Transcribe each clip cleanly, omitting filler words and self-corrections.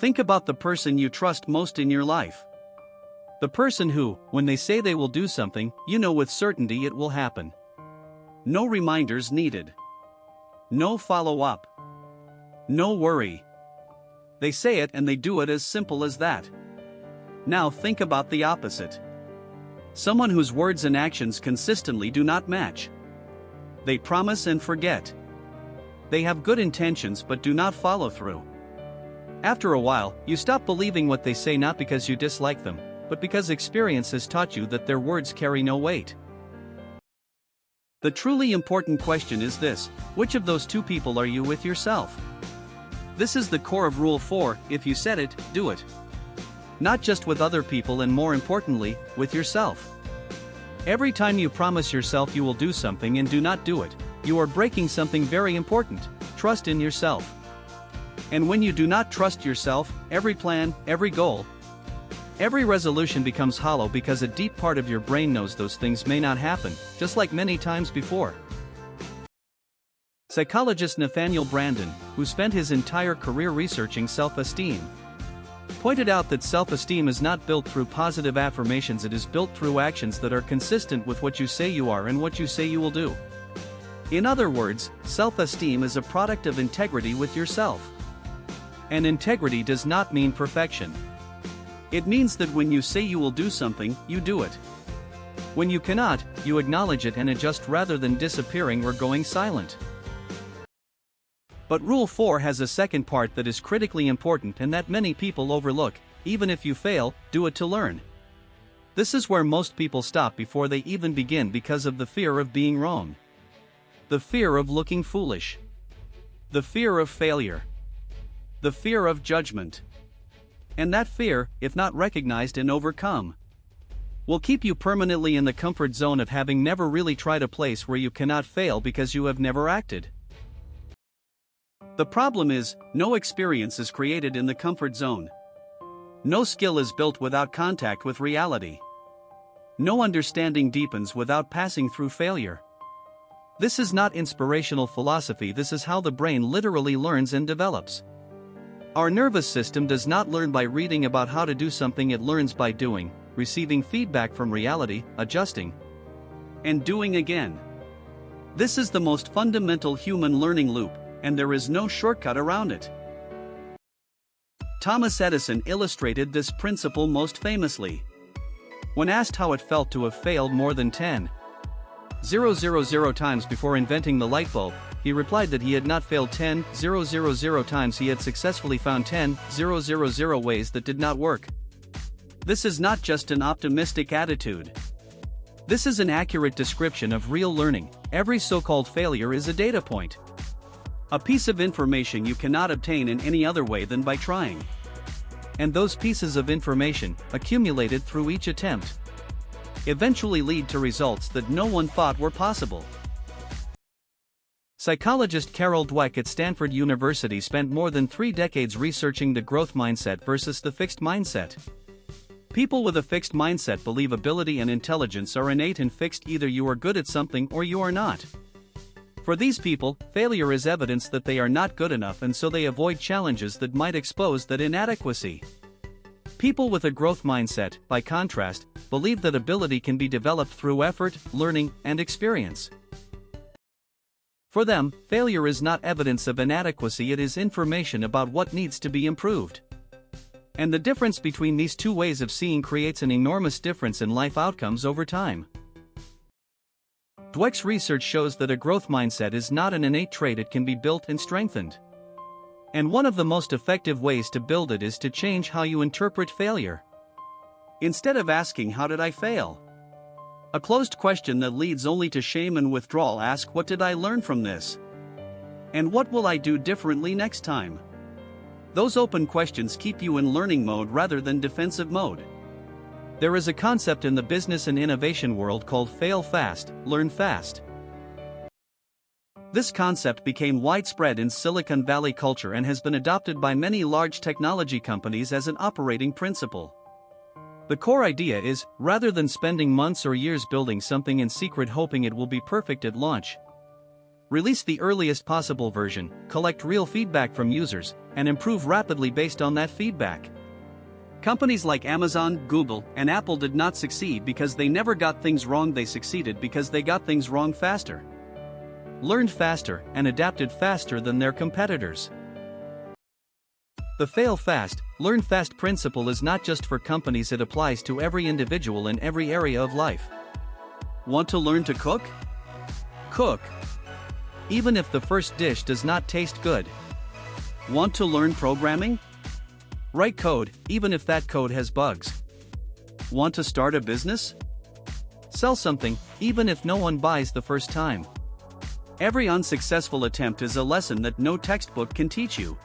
Think about the person you trust most in your life. The person who, when they say they will do something, you know with certainty it will happen. No reminders needed. No follow-up. No worry. They say it and they do it, as simple as that. Now think about the opposite. Someone whose words and actions consistently do not match. They promise and forget. They have good intentions but do not follow through. After a while, you stop believing what they say, not because you dislike them, but because experience has taught you that their words carry no weight. The truly important question is this: which of those two people are you with yourself? This is the core of Rule 4, if you said it, do it. Not just with other people, and more importantly, with yourself. Every time you promise yourself you will do something and do not do it, you are breaking something very important: trust in yourself. And when you do not trust yourself, every plan, every goal, every resolution becomes hollow, because a deep part of your brain knows those things may not happen, just like many times before. Psychologist Nathaniel Branden, who spent his entire career researching self-esteem, pointed out that self-esteem is not built through positive affirmations, it is built through actions that are consistent with what you say you are and what you say you will do. In other words, self-esteem is a product of integrity with yourself. And integrity does not mean perfection. It means that when you say you will do something, you do it. When you cannot, you acknowledge it and adjust rather than disappearing or going silent. But Rule 4 has a second part that is critically important and that many people overlook: even if you fail, do it to learn. This is where most people stop before they even begin, because of the fear of being wrong. The fear of looking foolish. The fear of failure. The fear of judgment. And that fear, if not recognized and overcome, will keep you permanently in the comfort zone of having never really tried, a place where you cannot fail because you have never acted. The problem is, no experience is created in the comfort zone. No skill is built without contact with reality. No understanding deepens without passing through failure. This is not inspirational philosophy, this is how the brain literally learns and develops. Our nervous system does not learn by reading about how to do something, it learns by doing, receiving feedback from reality, adjusting, and doing again. This is the most fundamental human learning loop, and there is no shortcut around it. Thomas Edison illustrated this principle most famously. When asked how it felt to have failed more than 10,000 times before inventing the light bulb, he replied that he had not failed 10,000 times, he had successfully found 10,000 ways that did not work. This is not just an optimistic attitude. This is an accurate description of real learning. Every so-called failure is a data point. A piece of information you cannot obtain in any other way than by trying. And those pieces of information, accumulated through each attempt, eventually lead to results that no one thought were possible. Psychologist Dweck at Stanford University spent more than 3 decades researching the growth mindset versus the fixed mindset. People with a fixed mindset believe ability and intelligence are innate and fixed, either you are good at something or you are not. For these people, failure is evidence that they are not good enough, and so they avoid challenges that might expose that inadequacy. People with a growth mindset, by contrast, believe that ability can be developed through effort, learning, and experience. For them, failure is not evidence of inadequacy, it is information about what needs to be improved. And the difference between these two ways of seeing creates an enormous difference in life outcomes over time. Dweck's research shows that a growth mindset is not an innate trait, it can be built and strengthened. And one of the most effective ways to build it is to change how you interpret failure. Instead of asking, "How did I fail?" a closed question that leads only to shame and withdrawal, ask, "What did I learn from this? And what will I do differently next time?" Those open questions keep you in learning mode rather than defensive mode. There is a concept in the business and innovation world called fail fast, learn fast. This concept became widespread in Silicon Valley culture and has been adopted by many large technology companies as an operating principle. The core idea is, rather than spending months or years building something in secret hoping it will be perfect at launch, Release the earliest possible version, collect real feedback from users, and improve rapidly based on that feedback. Companies like Amazon, Google, and Apple did not succeed because they never got things wrong. They succeeded because they got things wrong faster, learned faster, and adapted faster than their competitors. The fail fast, learn fast principle is not just for companies, it applies to every individual in every area of life. Want to learn to cook? Cook, even if the first dish does not taste good. Want to learn programming? Write code, even if that code has bugs. Want to start a business? Sell something, even if no one buys the first time. Every unsuccessful attempt is a lesson that no textbook can teach you.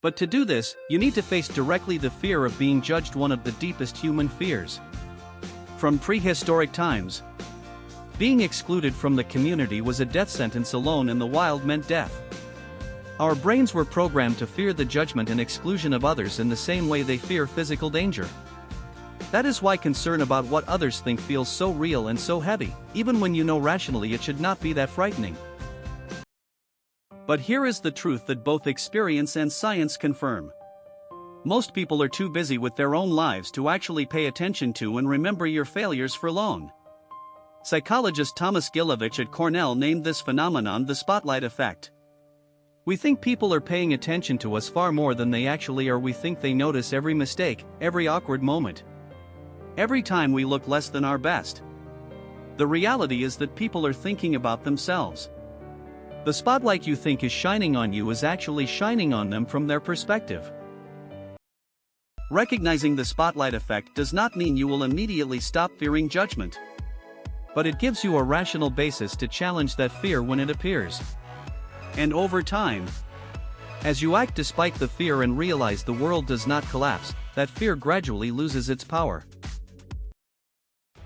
But to do this, you need to face directly the fear of being judged, one of the deepest human fears. From prehistoric times, being excluded from the community was a death sentence. Alone in the wild meant death. Our brains were programmed to fear the judgment and exclusion of others in the same way they fear physical danger. That is why concern about what others think feels so real and so heavy, even when you know rationally it should not be that frightening. But here is the truth that both experience and science confirm. Most people are too busy with their own lives to actually pay attention to and remember your failures for long. Psychologist Thomas Gilovich at Cornell named this phenomenon the spotlight effect. We think people are paying attention to us far more than they actually are. We think they notice every mistake, every awkward moment, every time we look less than our best. The reality is that people are thinking about themselves. The spotlight you think is shining on you is actually shining on them from their perspective. Recognizing the spotlight effect does not mean you will immediately stop fearing judgment. But it gives you a rational basis to challenge that fear when it appears. And over time, as you act despite the fear and realize the world does not collapse, that fear gradually loses its power.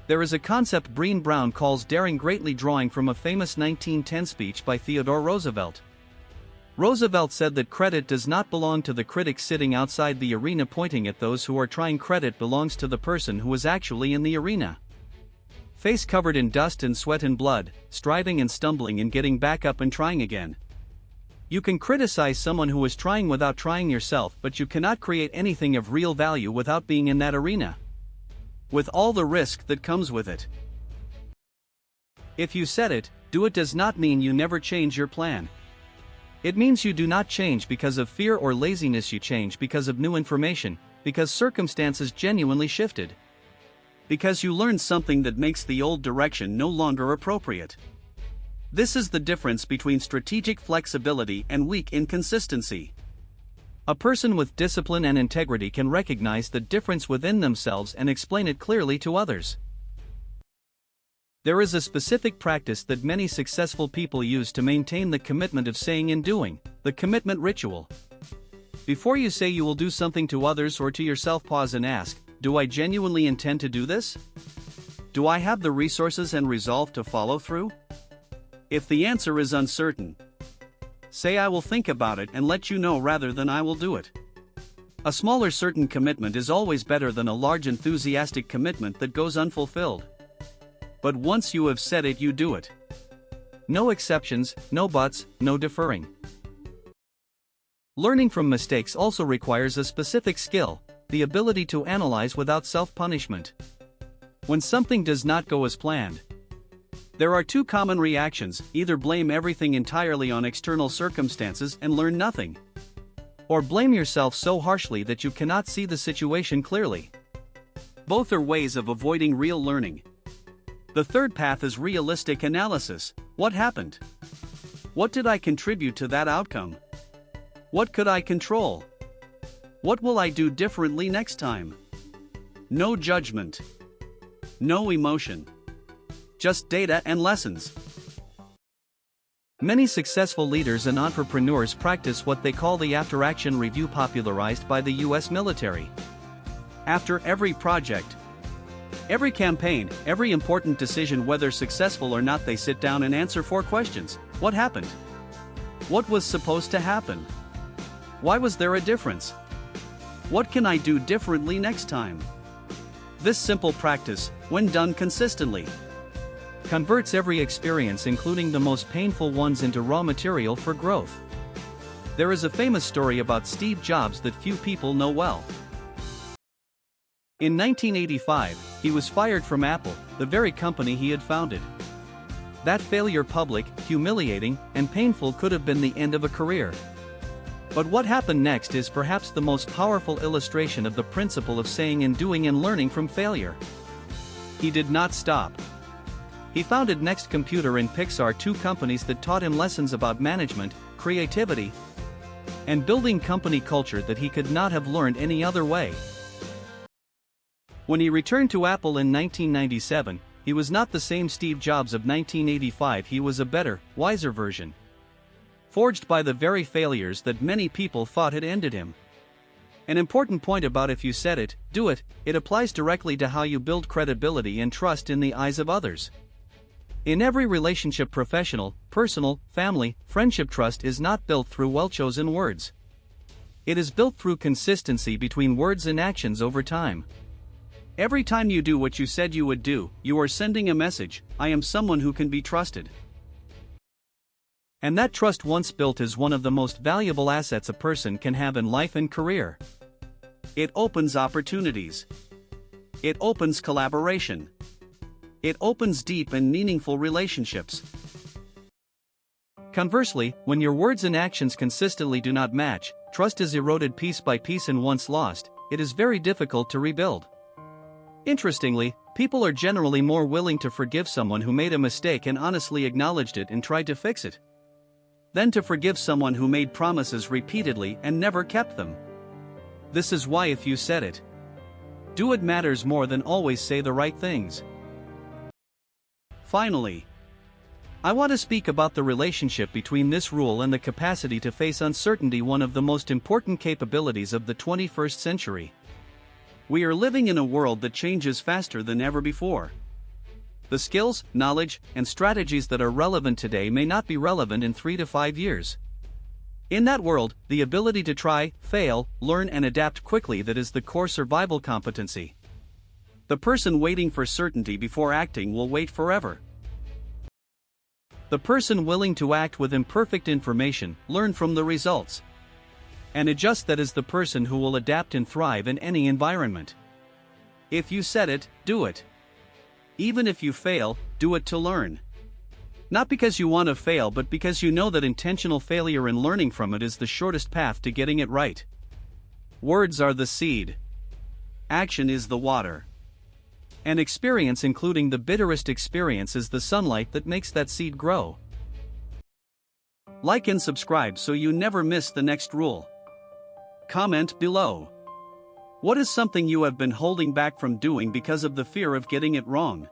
There is a concept Brené Brown calls daring greatly, drawing from a famous 1910 speech by Theodore Roosevelt. Roosevelt said that credit does not belong to the critic sitting outside the arena pointing at those who are trying. Credit belongs to the person who is actually in the arena, face covered in dust and sweat and blood, striving and stumbling and getting back up and trying again. You can criticize someone who is trying without trying yourself, but you cannot create anything of real value without being in that arena, with all the risk that comes with it. If you said it, do it does not mean you never change your plan. It means you do not change because of fear or laziness. You change because of new information, because circumstances genuinely shifted, because you learned something that makes the old direction no longer appropriate. This is the difference between strategic flexibility and weak inconsistency. A person with discipline and integrity can recognize the difference within themselves and explain it clearly to others. There is a specific practice that many successful people use to maintain the commitment of saying and doing, the commitment ritual. Before you say you will do something to others or to yourself, pause and ask, do I genuinely intend to do this? Do I have the resources and resolve to follow through? If the answer is uncertain, say I will think about it and let you know rather than I will do it. A smaller certain commitment is always better than a large enthusiastic commitment that goes unfulfilled. But once you have said it, you do it. No exceptions, no buts, no deferring. Learning from mistakes also requires a specific skill, the ability to analyze without self-punishment. When something does not go as planned, there are two common reactions: either blame everything entirely on external circumstances and learn nothing, or blame yourself so harshly that you cannot see the situation clearly. Both are ways of avoiding real learning. The third path is realistic analysis. What happened? What did I contribute to that outcome? What could I control? What will I do differently next time? No judgment. No emotion. Just data and lessons. Many successful leaders and entrepreneurs practice what they call the after-action review, popularized by the US military. After every project, every campaign, every important decision, whether successful or not, they sit down and answer 4 questions. What happened? What was supposed to happen? Why was there a difference? What can I do differently next time? This simple practice, when done consistently, converts every experience, including the most painful ones, into raw material for growth. There is a famous story about Steve Jobs that few people know well. In 1985, he was fired from Apple, the very company he had founded. That failure, public, humiliating, and painful, could have been the end of a career. But what happened next is perhaps the most powerful illustration of the principle of saying and doing and learning from failure. He did not stop. He founded Next Computer and Pixar, two companies that taught him lessons about management, creativity, and building company culture that he could not have learned any other way. When he returned to Apple in 1997, he was not the same Steve Jobs of 1985. He was a better, wiser version, forged by the very failures that many people thought had ended him. An important point about "if you said it, do it," it applies directly to how you build credibility and trust in the eyes of others. In every relationship, professional, personal, family, friendship, trust is not built through well-chosen words. It is built through consistency between words and actions over time. Every time you do what you said you would do, you are sending a message: I am someone who can be trusted. And that trust, once built, is one of the most valuable assets a person can have in life and career. It opens opportunities. It opens collaboration. It opens deep and meaningful relationships. Conversely, when your words and actions consistently do not match, trust is eroded piece by piece, and once lost, it is very difficult to rebuild. Interestingly, people are generally more willing to forgive someone who made a mistake and honestly acknowledged it and tried to fix it, than to forgive someone who made promises repeatedly and never kept them. This is why "if you said it, do it" matters more than always say the right things. Finally, I want to speak about the relationship between this rule and the capacity to face uncertainty, one of the most important capabilities of the 21st century. We are living in a world that changes faster than ever before. The skills, knowledge, and strategies that are relevant today may not be relevant in 3 to 5 years. In that world, the ability to try, fail, learn, and adapt quickly, that is the core survival competency. The person waiting for certainty before acting will wait forever. The person willing to act with imperfect information, learn from the results, and adjust, that is the person who will adapt and thrive in any environment. If you said it, do it. Even if you fail, do it to learn. Not because you want to fail, but because you know that intentional failure and learning from it is the shortest path to getting it right. Words are the seed. Action is the water. And experience, including the bitterest experience, is the sunlight that makes that seed grow. Like and subscribe so you never miss the next rule. Comment below. What is something you have been holding back from doing because of the fear of getting it wrong?